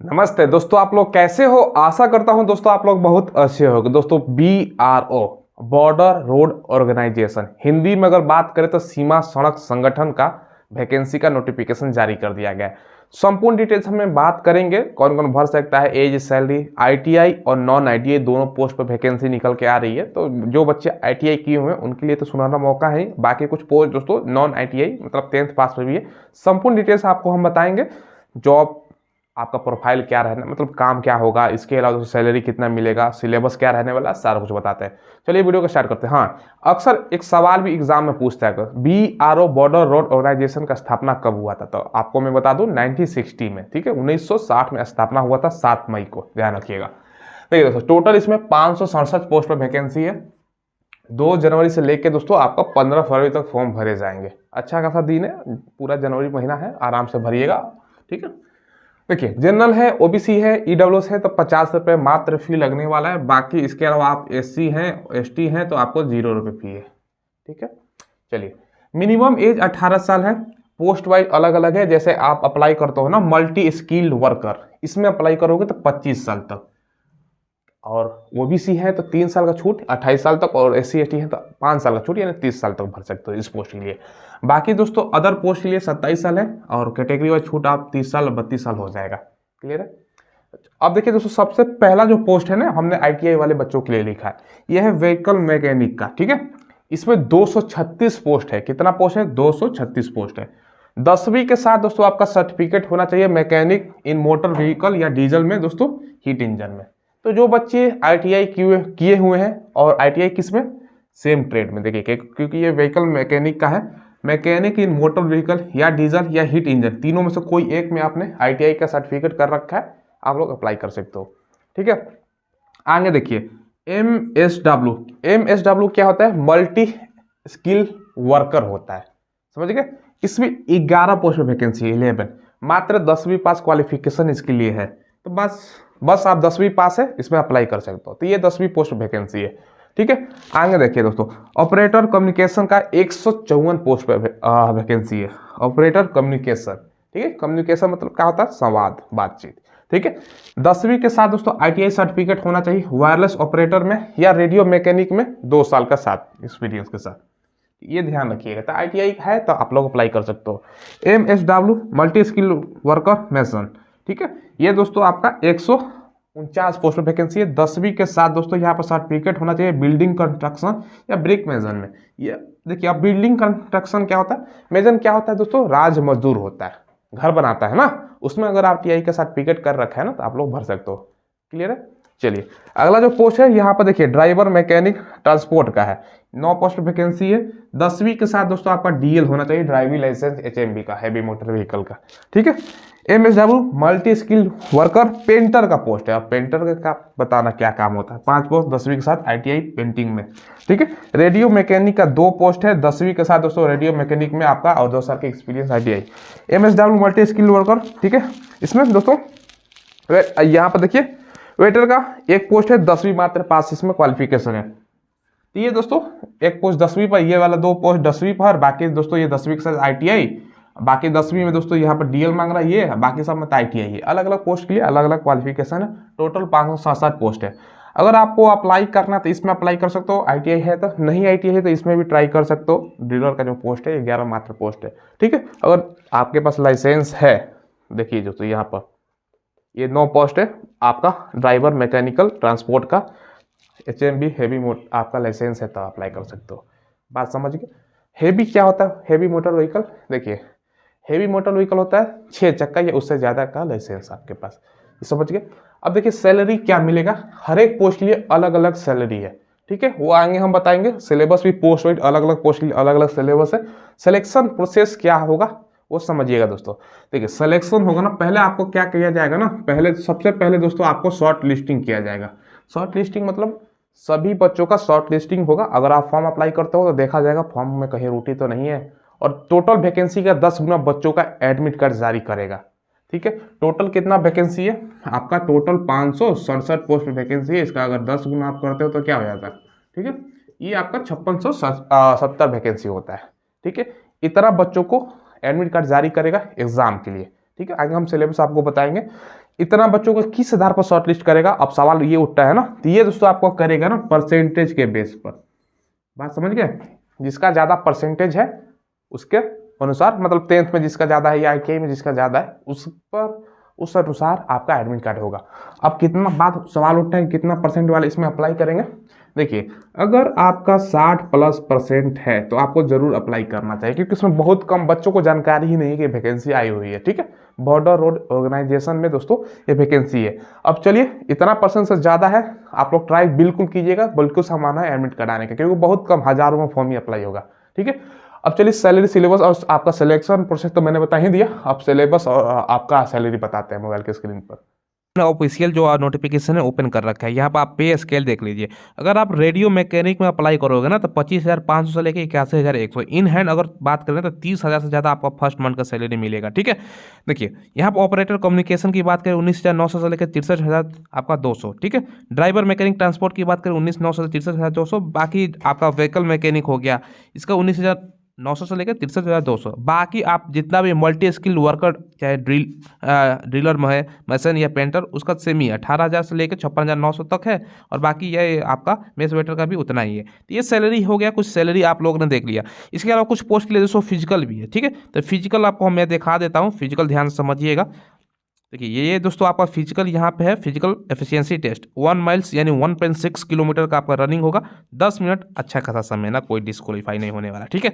नमस्ते दोस्तों, आप लोग कैसे हो। आशा करता हूं दोस्तों आप लोग बहुत अच्छे होंगे। दोस्तों BRO border road organisation, Hindi में अगर बात करें तो सीमा सड़क संगठन का वैकेंसी का नोटिफिकेशन जारी कर दिया गया है। संपूर्ण डिटेल्स हमें बात करेंगे, कौन कौन भर सकता है, एज, सैलरी, ITI और नॉन ITI दोनों पोस्ट पर वैकेंसी निकल के आ रही है। तो जो बच्चे ITI किए हुए हैं उनके लिए तो सुनहरा मौका है। बाकी कुछ पोस्ट दोस्तों नॉन ITI मतलब 10th पास पर भी है। संपूर्ण डिटेल्स आपको हम बताएंगे। जॉब आपका प्रोफाइल क्या रहना, मतलब काम क्या होगा, इसके अलावा सैलरी कितना मिलेगा, सिलेबस क्या रहने वाला, सारा कुछ बताते हैं। चलिए वीडियो को स्टार्ट करते हैं। हाँ, अक्सर एक सवाल भी एग्जाम में पूछता है, BRO बॉर्डर रोड ऑर्गेनाइजेशन का स्थापना कब हुआ था। तो आपको मैं बता दूं 1960 में, ठीक है, 1960 में स्थापना हुआ था, 7 मई को, ध्यान रखिएगा। देखिए दोस्तों, टोटल इसमें 567 पोस्ट पर वैकेंसी है। 2 जनवरी से लेके दोस्तों आपका 15 फरवरी तक फॉर्म भरे जाएंगे। अच्छा खासा दिन है, पूरा जनवरी महीना है, आराम से भरिएगा, ठीक है। देखिए, जनरल है, OBC है, EWS है तो 50 रुपये मात्र फी लगने वाला है। बाकी इसके अलावा आप SC हैं, ST हैं तो आपको 0 रुपये फी है, ठीक है। चलिए, मिनिमम एज 18 साल है। पोस्ट वाइज अलग अलग है। जैसे आप अप्लाई करते हो ना मल्टी स्किल्ड वर्कर, इसमें अप्लाई करोगे तो 25 साल तक, और OBC है तो 3 साल का छूट 28 साल तक, और SC ST है तो 5 साल का छूट यानी 30 साल तक भर सकते हो इस पोस्ट के लिए। बाकी दोस्तों अदर पोस्ट के लिए 27 साल है, और कैटेगरी वाइज छूट आप 30 साल 32 साल हो जाएगा। क्लियर है। अब देखिए दोस्तों, सबसे पहला जो पोस्ट है ना, हमने ITI वाले बच्चों के लिए लिखा है, यह है व्हीकल मैकेनिक का, ठीक है। इसमें 236 पोस्ट है। कितना पोस्ट है? 236 पोस्ट है। 10वीं के साथ दोस्तों आपका सर्टिफिकेट होना चाहिए मैकेनिक इन मोटर व्हीकल या डीजल में दोस्तों, हीट इंजन में। तो जो बच्चे ITI किए हुए हैं, और ITI किस में, सेम ट्रेड में, देखिए क्योंकि ये व्हीकल मैकेनिक का है, मैकेनिक इन मोटर व्हीकल या डीजल या हीट इंजन, तीनों में से कोई एक में आपने ITI का सर्टिफिकेट कर रखा है, आप लोग अप्लाई कर सकते हो, ठीक है। आगे देखिए, MSW क्या होता है? मल्टी स्किल वर्कर होता है, समझ गए। इसमें 11 पोस्ट में वैकेंसी है, 11। मात्र 10वीं पास क्वालिफिकेशन इसके लिए है। तो बस आप 10वीं पास है, इसमें अप्लाई कर सकते हो। तो ये 10वीं पोस्ट वैकेंसी है, ठीक है। आगे देखिए दोस्तों, ऑपरेटर कम्युनिकेशन का 154 पोस्ट पे वैकेंसी है। ऑपरेटर कम्युनिकेशन, ठीक है। कम्युनिकेशन मतलब क्या होता है? संवाद, बातचीत, ठीक है। 10वीं के साथ दोस्तों ITI सर्टिफिकेट होना चाहिए वायरलेस ऑपरेटर में या रेडियो मैकेनिक में 2 साल का साथ एक्सपीरियंस के साथ, ये ध्यान रखिएगा। तो ITI है तो आप लोग अप्लाई कर सकते हो। MSW मल्टी स्किल वर्कर मैसन, ठीक है। ये दोस्तों आपका 149 पोस्ट पर वैकेंसी है। 10वीं के साथ दोस्तों यहाँ पर सर्टिफिकेट होना चाहिए बिल्डिंग कंस्ट्रक्शन या ब्रिक मेजन में। ये देखिए, अब बिल्डिंग कंस्ट्रक्शन क्या होता है, मेजन क्या होता है दोस्तों? राज मजदूर होता है, घर बनाता है ना, उसमें अगर आप TI का सर्टिफिकेट कर रखा है ना तो आप लोग भर सकते हो। क्लियर है। चलिए, अगला जो पोस्ट है यहाँ पर देखिए, ड्राइवर मैकेनिक ट्रांसपोर्ट का है। 9 पोस्ट वैकेंसी है। 10वीं के साथ दोस्तों आपका DL होना चाहिए, ड्राइविंग लाइसेंस HMV का, हैवी मोटर व्हीकल का, ठीक है। MSW multi skill worker painter का पोस्ट है। अब पेंटर का बताना क्या काम होता है। 5 पोस्ट 10वीं के साथ ITI पेंटिंग में, ठीक है। रेडियो मैकेनिक का 2 पोस्ट है। 10वीं के साथ दोस्तों रेडियो मैकेनिक में आपका, और 2 साल का experience ITI। MSW multi skill worker, ठीक है। इसमें दोस्तों यहाँ पर देखिए, वेटर का 1 पोस्ट है, 10वीं मात्र पास इसमें क्वालिफिकेशन है। तो ये दोस्तों 1 पोस्ट 10वीं पर, ये वाला 2 पोस्ट 10वीं पर, बाकी दोस्तों ये 10वीं के साथ ITI, बाकी 10वीं में दोस्तों यहाँ पर DL मांग रहा है ये, बाकी सब में ITI है। अलग अलग पोस्ट के लिए अलग अलग क्वालिफिकेशन है। टोटल 567 पोस्ट है। अगर आपको अप्लाई करना तो इसमें अप्लाई कर सकते हो, ITI है तो, नहीं ITI है तो इसमें भी ट्राई कर सकते हो। डीलर का जो पोस्ट है 11 मात्र पोस्ट है, ठीक है। अगर आपके पास लाइसेंस है, देखिए दोस्तों यहाँ पर ये 9 पोस्ट है आपका, ड्राइवर मैकेनिकल ट्रांसपोर्ट का, HMV हैवी मोटर आपका लाइसेंस है तो अप्लाई कर सकते हो। बात समझ गए। हैवी क्या होता है? हैवी मोटर व्हीकल, देखिए हैवी मोटर व्हीकल होता है 6 चक्का या उससे ज़्यादा का लाइसेंस आपके पास, ये समझ गए। अब देखिए सैलरी क्या मिलेगा, हर एक पोस्ट के लिए अलग अलग सैलरी है, ठीक है। वो आगे हम बताएंगे। सिलेबस भी पोस्ट वाइज अलग अलग पोस्ट के लिए अलग अलग सिलेबस है। सिलेक्शन प्रोसेस क्या होगा वो समझिएगा दोस्तों। देखिए, सिलेक्शन होगा ना, पहले आपको क्या किया जाएगा ना, सबसे पहले दोस्तों आपको शॉर्ट लिस्टिंग किया जाएगा। शॉर्ट लिस्टिंग मतलब सभी बच्चों का शॉर्ट लिस्टिंग होगा। अगर आप फॉर्म अप्लाई करते हो तो देखा जाएगा फॉर्म में कहीं त्रुटि तो नहीं है, और टोटल वैकेंसी का 10 गुना बच्चों का एडमिट कार्ड जारी करेगा, ठीक है। टोटल कितना वैकेंसी है आपका? टोटल 567 पोस्ट में वैकेंसी है। इसका अगर 10 गुना आप करते हो तो क्या हो जाता है, ठीक है। ये आपका 5670 वैकेंसी होता है, ठीक है। इतना बच्चों को एडमिट कार्ड जारी करेगा एग्जाम के लिए, ठीक है। आगे हम सिलेबस आपको बताएंगे। इतना बच्चों को किस आधार पर शॉर्ट लिस्ट करेगा, अब सवाल ये उठता है ना, तो ये दोस्तों आपको करेगा ना परसेंटेज के बेस पर। बात समझ गए, जिसका ज़्यादा परसेंटेज है उसके अनुसार, मतलब 10th में जिसका ज़्यादा है या ITI में जिसका ज़्यादा है उस पर, उस अनुसार आपका एडमिट कार्ड होगा। अब कितना बात सवाल उठता है कितना परसेंट वाले इसमें अप्लाई करेंगे। देखिए अगर आपका 60+ % है तो आपको जरूर अप्लाई करना चाहिए, क्योंकि इसमें बहुत कम बच्चों को जानकारी ही नहीं है कि वैकेंसी आई हुई है। ठीक है, बॉर्डर रोड ऑर्गेनाइजेशन में दोस्तों ये वैकेंसी है। अब चलिए इतना परसेंट से ज़्यादा है, आप लोग ट्राई बिल्कुल कीजिएगा, बिल्कुल संभावना है एडमिट कराने का, क्योंकि बहुत कम हजारों में फॉर्म ही अप्लाई होगा। ठीक है, अब चलिए सैलरी सिलेबस और आपका सिलेक्शन प्रोसेस तो मैंने बता ही दिया, अब सिलेबस और आपका सैलरी बताते हैं मोबाइल के स्क्रीन पर। ऑफिशियल जो नोटिफिकेशन है ओपन कर रखा है, यहाँ पर आप पे स्केल देख लीजिए। अगर आप रेडियो मैकेनिक में अप्लाई करोगे ना तो 25,500 से लेकर 81,100 इन हैंड अगर बात करें तो 30,000 से ज़्यादा आपका फर्स्ट मंथ का सैलरी मिलेगा। ठीक है, देखिए यहाँ पर ऑपरेटर कम्युनिकेशन की बात करें 19,900 से लेकर 63,000 आपका 200। ठीक है, ड्राइवर मैकेनिक ट्रांसपोर्ट की बात करें 19,900 से 63,200। बाकी आपका व्हीकल मैकेनिक हो गया, इसका 19,900 से लेकर 63,200। बाकी आप जितना भी मल्टी स्किल वर्कर चाहे ड्रिलर में है, मशीन या पेंटर, उसका सेम ही है, 18,000 से लेकर 56,900 तक है। और बाकी ये आपका मेस वेटर का भी उतना ही है। तो ये सैलरी हो गया, कुछ सैलरी आप लोगों ने देख लिया। इसके अलावा कुछ पोस्ट के लिए दोस्तों फिजिकल भी है। ठीक है, तो फिजिकल आपको मैं दिखा देता हूँ, फिजिकल ध्यान से समझिएगा। देखिए ये दोस्तों आपका फिजिकल यहाँ पे है, फिजिकल एफिशिएंसी टेस्ट 1 माइल्स यानी 1.6 किलोमीटर का आपका रनिंग होगा, 10 मिनट, अच्छा खासा समय ना, कोई डिस्क्वालीफाई नहीं होने वाला। ठीक है,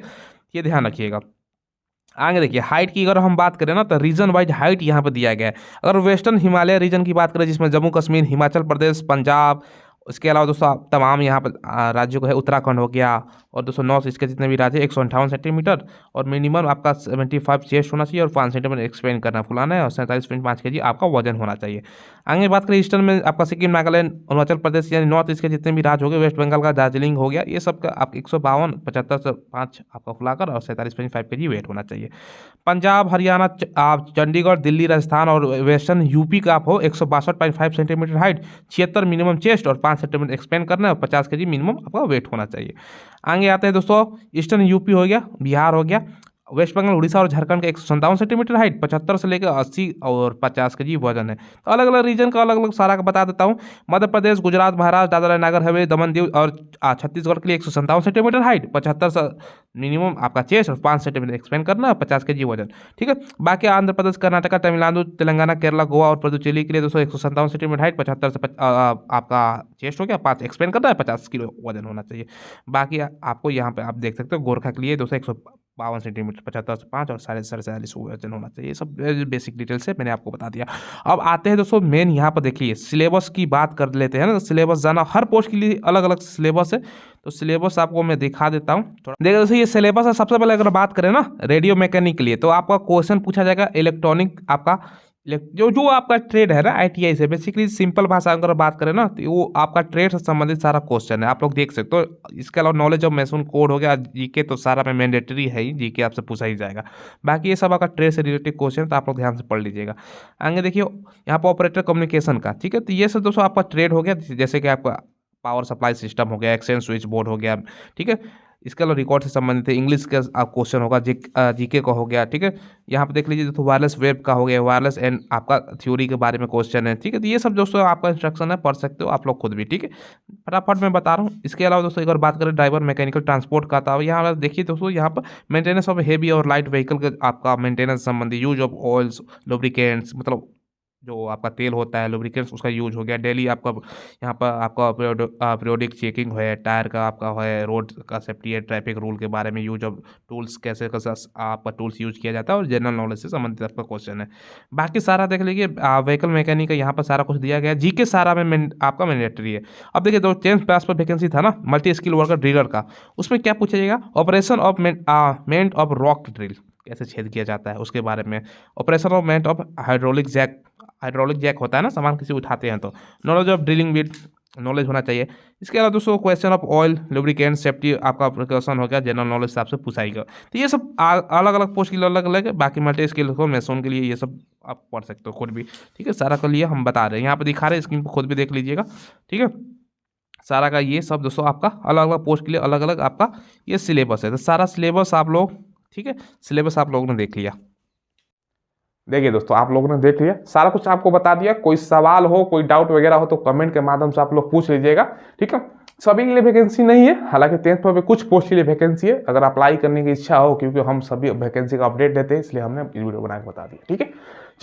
ये ध्यान रखिएगा। आगे देखिए हाइट की अगर हम बात करें ना तो रीजन वाइज हाइट यहाँ पर दिया गया है। अगर वेस्टर्न हिमालय रीजन की बात करें जिसमें जम्मू कश्मीर, हिमाचल प्रदेश, पंजाब, इसके अलावा दोस्तों तमाम यहाँ पर राज्यों को है, उत्तराखंड हो गया, और दोस्तों नॉर्थ ईस्ट के जितने भी राज्य 158 सेंटीमीटर, और मिनिमम आपका 75 चेस्ट होना चाहिए और 5 सेंटीमीटर एक्सपेंड करना फुलाना है, और 47.5 kg आपका वजन होना चाहिए। आगे बात करें ईस्टर्न में आपका सिक्किम, नागालैंड, अरुणाचल प्रदेश यानी नॉर्थ ईस्ट के जितने भी राज्य हो गए, वेस्ट बंगाल का दार्जिलिंग हो गया, ये सब का आप 152, 75 से 5 आपका फुलाकर और 47.5 kg वेट होना चाहिए। पंजाब, हरियाणा, आप चंडीगढ़, दिल्ली, राजस्थान और वेस्टर्न यूपी का आप हो 162.5 सेंटीमीटर हाइट, 76 मिनिमम चेस्ट और 5 सेंटीमीटर एक्सपेंड करना है, और 50 kg मिनिमम आपका वेट होना चाहिए। आगे आते हैं दोस्तों, ईस्टर्न यूपी हो गया, बिहार हो गया, वेस्ट बंगाल, उड़ीसा और झारखंड का 157 सेंटीमीटर हाइट, 75 से लेकर 80 और 50 kg वजन है। तो अलग अलग रीजन का अलग अलग सारा का बता देता हूँ। मध्य प्रदेश, गुजरात, महाराष्ट्र, दादरा नगर हवेली, दमन दीव और छत्तीसगढ़ के लिए 157 सेंटीमीटर हाइट, 75 से मिनिमम आपका चेस्ट और 5 सेंटीमीटर एक्सपेंड करना है, 50 kg वजन। ठीक है, बाकी आंध्र प्रदेश, कर्नाटक, तमिलनाडु, तेलंगाना, केरला, गोवा और पुडुचेरी के लिए दोस्तों 157 सेंटीमीटर हाइट, 75 से आपका चेस्ट हो गया, 5 एक्सपेंड करना है, 50 kg वजन होना चाहिए। बाकी आपको यहाँ पे आप देख सकते हो गोरखा के लिए दोस्तों 152 सेंटीमीटर, 75 से 5 और 47.5 वजन होना चाहिए। ये सब बेसिक डिटेल्स है, मैंने आपको बता दिया। अब आते हैं दोस्तों मेन यहाँ पर देखिए सिलेबस की बात कर लेते हैं ना, तो सिलेबस जाना हर पोस्ट के लिए अलग अलग सिलेबस है, तो सिलेबस आपको मैं दिखा देता हूँ थोड़ा। देखिए दोस्तों ये सिलेबस है, सबसे पहले अगर बात करें ना रेडियो मैकेनिक के लिए, तो आपका क्वेश्चन पूछा जाएगा इलेक्ट्रॉनिक, आपका जो आपका ट्रेड है ना ITI से, बेसिकली सिंपल भाषा अगर बात करें ना तो वो आपका ट्रेड से संबंधित सारा क्वेश्चन है, आप लोग देख सकते हो। इसके अलावा नॉलेज ऑफ मशीन कोड हो गया, जीके तो सारा में मैंडेटरी है ही, जीके आपसे पूछा ही जाएगा। बाकी ये सब आपका ट्रेड से रिलेटेड क्वेश्चन, तो आप लोग ध्यान से पढ़ लीजिएगा। आगे देखिए यहाँ पर ऑपरेटर कम्युनिकेशन का, ठीक है, तो ये सब दोस्तों आपका ट्रेड हो गया, जैसे कि आपका पावर सप्लाई सिस्टम हो गया, एक्सचेंज स्विच बोर्ड हो गया। ठीक है, इसके अलावा रिकॉर्ड से संबंधित है, इंग्लिश का क्वेश्चन होगा, जीके का हो गया। ठीक है, यहाँ पे देख लीजिए तो वायरलेस वेब का हो गया, वायरलेस एंड आपका थ्योरी के बारे में क्वेश्चन है। ठीक है, तो ये सब दोस्तों आपका इंस्ट्रक्शन है, पढ़ सकते हो आप लोग खुद भी। ठीक है, फटाफट मैं बता रहा हूँ। इसके अलावा दोस्तों एक और बात करें ड्राइवर मैकेनिकल ट्रांसपोर्ट का, था यहाँ देखिए दोस्तों, यहाँ पर मेंटेनेंस ऑफ हेवी और लाइट व्हीकल का आपका मेंटेनेंस संबंधी, यूज ऑफ ऑयल्स, लुब्रिकेंट्स, मतलब जो आपका तेल होता है लुब्रिकेंट्स, उसका यूज हो गया डेली। आपका यहाँ पर आपका पीरियोडिक चेकिंग है, टायर का आपका है, रोड का सेफ्टी है, ट्रैफिक रूल के बारे में, यूज ऑफ टूल्स, कैसे कैसे आपका टूल्स यूज किया जाता है, और जनरल नॉलेज से संबंधित आपका क्वेश्चन है। बाकी सारा देख लीजिए, व्हीकल मैकेनिक का यहाँ पर सारा कुछ दिया गया है, जीके सारा में आपका मैंडेटरी है। अब देखिए दो 10th पास पर वैकेंसी था ना मल्टी स्किल वर्कर ड्रिलर का, उसमें क्या पूछा जाएगा, operation of ment of rock drill कैसे छेद किया जाता है उसके बारे में, operation of ment of hydraulic jack होता है ना, सामान किसी उठाते हैं तो, knowledge of drilling bit knowledge होना चाहिए। इसके अलावा दोस्तों question of oil, lubricant, safety आपका प्रिकॉशन हो गया, जनरल नॉलेज से आपसे पूछाएगा। तो ये सब अलग अलग पोस्ट के लिए अलग अलग है। बाकी मल्टी स्किल को मैसोन के लिए ये सब आप पढ़ सकते हो खुद भी। ठीक है, सारा के लिए हम बता रहे हैं, यहाँ पर दिखा रहे हैं, स्क्रीन पर खुद भी देख लीजिएगा। ठीक है, सारा का ये सब दोस्तों आपका अलग अलग पोस्ट के लिए अलग अलग आपका ये सिलेबस है। तो सारा सिलेबस आप लोग, ठीक है, सिलेबस आप लोगों ने देख लिया। देखिए दोस्तों, आप लोगों ने देख लिया, सारा कुछ आपको बता दिया। कोई सवाल हो, कोई डाउट वगैरह हो तो कमेंट के माध्यम से आप लोग पूछ लीजिएगा, ठीक है। सभी के लिए वैकेंसी नहीं है, हालांकि 10th में कुछ पोस्ट के लिए वैकेंसी है। अगर अप्लाई करने की इच्छा हो, क्योंकि हम सभी वैकेंसी का अपडेट देते हैं, इसलिए हमने वीडियो बना के बता दिया, ठीक है।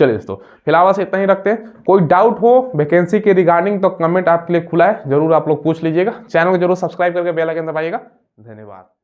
चलिए दोस्तों, फिलहाल से इतना ही रखते हैं। कोई डाउट हो वैकेंसी के रिगार्डिंग तो कमेंट आपके लिए खुला है, जरूर आप लोग पूछ लीजिएगा। चैनल को जरूर सब्सक्राइब करके बेल आइकन दबाइएगा। धन्यवाद।